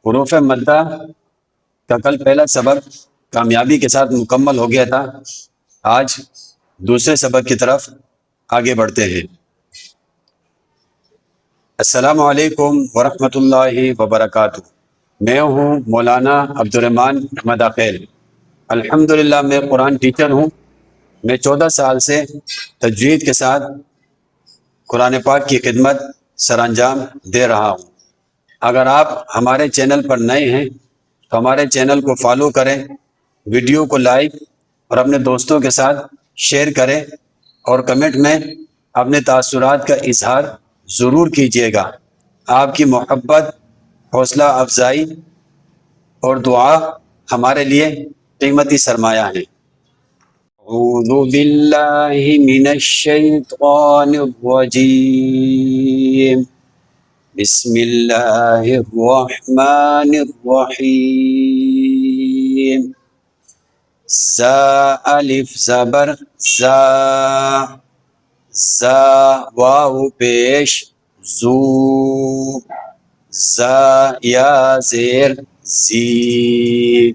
حروف مدہ کا کل پہلا سبق کامیابی کے ساتھ مکمل ہو گیا تھا۔ آج دوسرے سبق کی طرف آگے بڑھتے ہیں۔ السلام علیکم ورحمۃ اللہ وبرکاتہ۔ میں ہوں مولانا عبدالرحمن احمد عقیل۔ الحمدللہ میں قرآن ٹیچر ہوں۔ میں 14 سال سے تجوید کے ساتھ قرآن پاک کی خدمت سر انجام دے رہا ہوں۔ اگر آپ ہمارے چینل پر نئے ہیں تو ہمارے چینل کو فالو کریں، ویڈیو کو لائک اور اپنے دوستوں کے ساتھ شیئر کریں اور کمنٹ میں اپنے تاثرات کا اظہار ضرور کیجیے گا۔ آپ کی محبت، حوصلہ افزائی اور دعا ہمارے لیے قیمتی سرمایہ ہے۔ اعوذ باللہ من الشیطان الرجیم، بسم اللہ الرحمن الرحیم۔ زا الف زبر زا، زا واو پیش زو، زا یا زیر زی،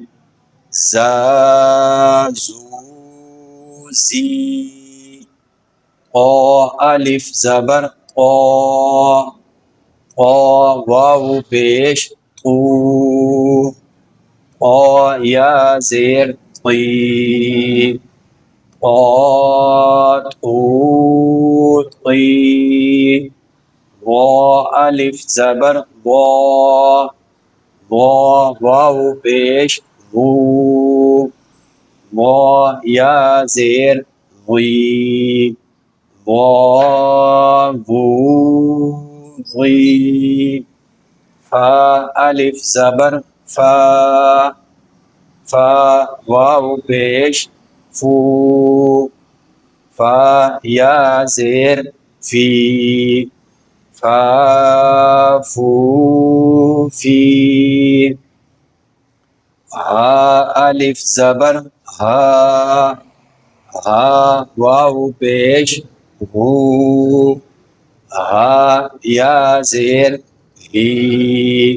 زا زو زی۔ قا الف زبر قا، قا واو پیش قو، قا یا زیر قی، قا تو قی۔ وا الف زبر وا، وا واو پیش وو، وا یا زیر وی، وا وو وی۔ فا الف زبر فا، فا واو پیش فو، فا یا زیر فی، فا فو فی۔ ہا الف زبر ہا، ہا واو پیش ہو، ہا یا زیر ہی،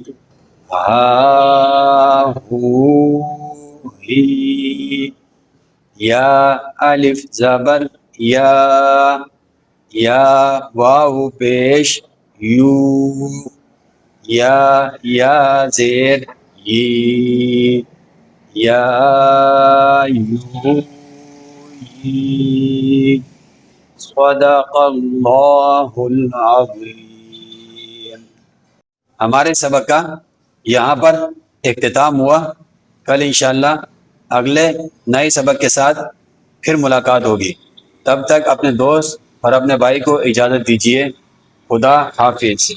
ہا ہو ہی۔ یا الف زبر یا، یا واو پیش یو، یا یا زیر یی، یا یو یی۔ صدق اللہ العظیم۔ ہمارے سبق کا یہاں پر اختتام ہوا۔ کل انشاءاللہ اگلے نئے سبق کے ساتھ پھر ملاقات ہوگی۔ تب تک اپنے دوست اور اپنے بھائی کو اجازت دیجیے۔ خدا حافظ۔